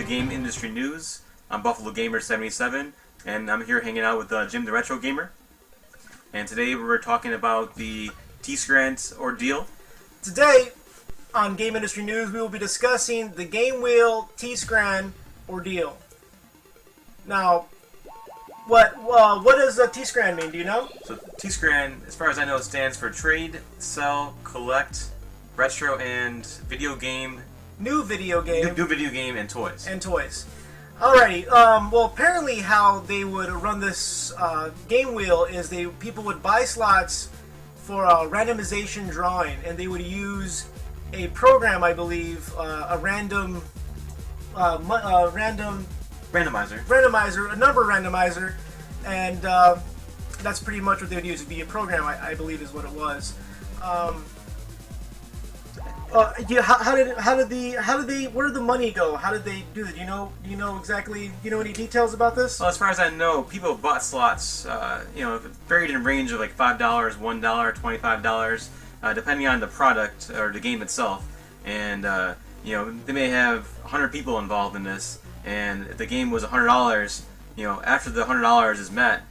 game industry news. I'm BuffaloGamer77, and I'm here hanging out with Jim the Retro Gamer. And today we're talking about the Tscran Ordeal. Today, on Game Industry News, we will be discussing the Game Wheel Tscran Ordeal. Now, what does Tscran mean? Do you know? So Tscran, as far as I know, stands for Trade, Sell, Collect, Retro, and Video Game. New video game. New video game and toys. And toys. Alrighty. Well, apparently, how they would run this game wheel is people would buy slots for a randomization drawing, and they would use a program, I believe, a random randomizer, a number randomizer, and that's pretty much what they would use. It'd be a program, I believe, is what it was. How did they? Where did the money go? How did they do it? Do you know exactly? Do you know any details about this? Well, as far as I know, people bought slots. It varied in a range of like $5, $1, $25, depending on the product or the game itself. And they may have 100 people involved in this. And if the game was $100, after the $100 is met,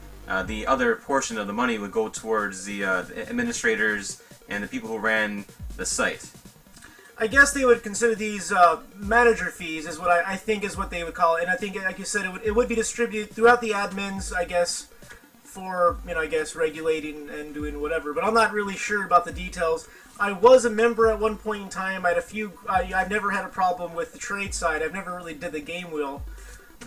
the other portion of the money would go towards the administrators and the people who ran the site. I guess they would consider these manager fees, is what I think is what they would call it. And I think, like you said, it would be distributed throughout the admins, I guess, for, regulating and doing whatever. But I'm not really sure about the details. I was a member at one point in time. I had a few. I've never had a problem with the trade side. I've never really did the game wheel.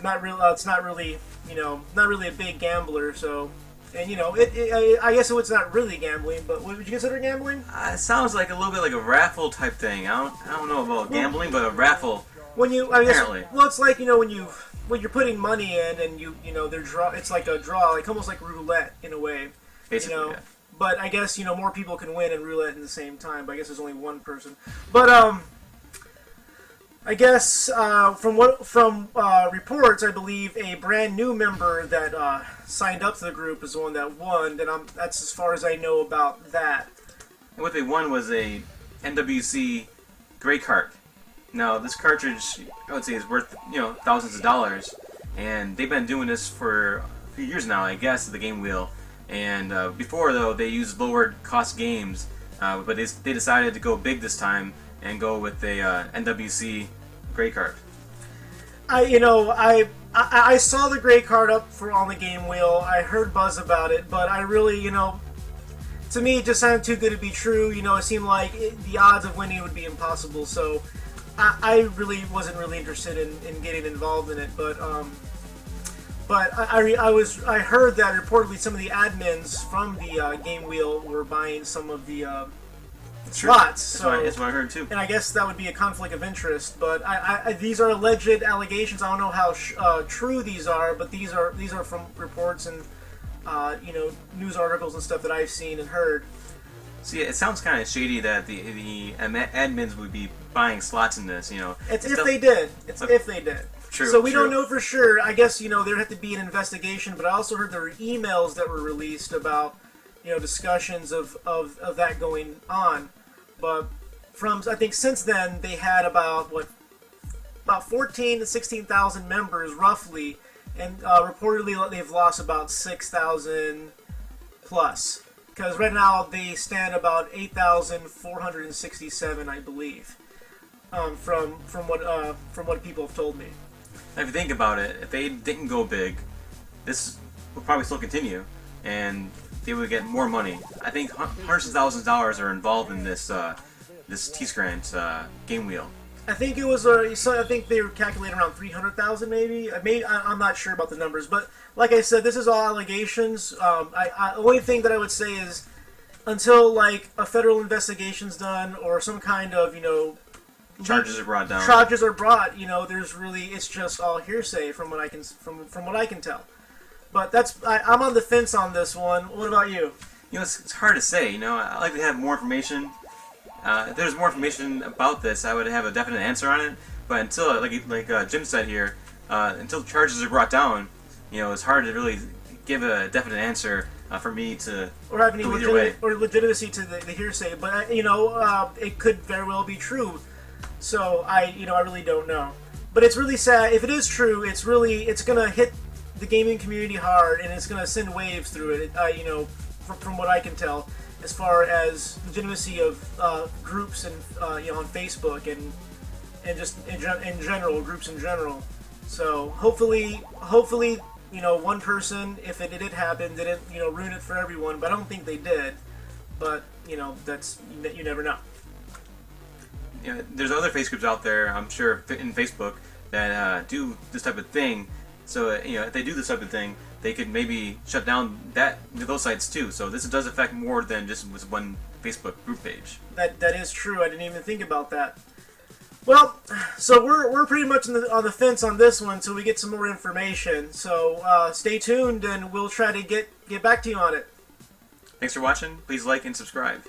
Not real. It's not really, not really a big gambler. So. And I guess it's not really gambling, but would you consider gambling? It sounds like a little bit like a raffle type thing. I don't know about gambling, but a raffle. Apparently. It's like when you're putting money in and it's like a draw, like almost like roulette in a way. Basically, yeah. But I guess more people can win in roulette at the same time. But I guess there's only one person. But I guess from reports, I believe a brand new member that signed up to the group is the one that won, and that's as far as I know about that. And what they won was a NWC gray cart. Now this cartridge, I would say, is worth thousands of dollars, and they've been doing this for a few years now, I guess, at the Game Wheel. And before though, they used lower cost games, but they decided to go big this time and go with a NWC gray card. I saw the gray card up on the game wheel. I heard buzz about it, but I really, to me, it just sounded too good to be true. It seemed like the odds of winning would be impossible. So I really wasn't really interested in getting involved in it. But I heard that reportedly some of the admins from the game wheel were buying some of the slots. That's what I heard too. And I guess that would be a conflict of interest. But these are alleged allegations. I don't know how true these are, but these are from reports and news articles and stuff that I've seen and heard. See, it sounds kind of shady that the admins would be buying slots in this. It's if they did. If they did. True. So we don't know for sure. I guess there'd have to be an investigation. But I also heard there were emails that were released about discussions of that going on. But I think since then they had about 14 to 16,000 members roughly, and reportedly they've lost about 6,000 plus. Because right now they stand about 8,467, I believe, from what people have told me. Now, if you think about it, if they didn't go big, this would probably still continue, and they would get more money. I think hundreds of thousands of dollars are involved in this Tscran game wheel. I think it was. I think they were calculating around 300,000, maybe. I'm not sure about the numbers, but like I said, this is all allegations. The only thing that I would say is, until like a federal investigation's done or some kind of charges are brought down. Charges are brought. It's just all hearsay from what I can tell. But I'm on the fence on this one. What about you? It's hard to say. I'd like to have more information. If there's more information about this, I would have a definite answer on it. But until, like Jim said here, until charges are brought down, it's hard to really give a definite answer for me to or have any go either way. legitimacy to the hearsay. But it could very well be true. So I really don't know. But it's really sad. If it is true, it's gonna hit the gaming community hard, and it's gonna send waves through it. You know, from what I can tell, as far as legitimacy of groups and you know, on Facebook and just in general, groups in general. So hopefully, you know, one person, if it did happen, didn't, you know, ruin it for everyone. But I don't think they did. But you know, you never know. You know, there's other face groups out there, I'm sure, in Facebook that do this type of thing. So you know, if they do this type of thing, they could maybe shut down those sites too. So this does affect more than just one Facebook group page. That is true. I didn't even think about that. Well, so we're pretty much on the fence on this one until we get some more information. So stay tuned, and we'll try to get back to you on it. Thanks for watching. Please like and subscribe.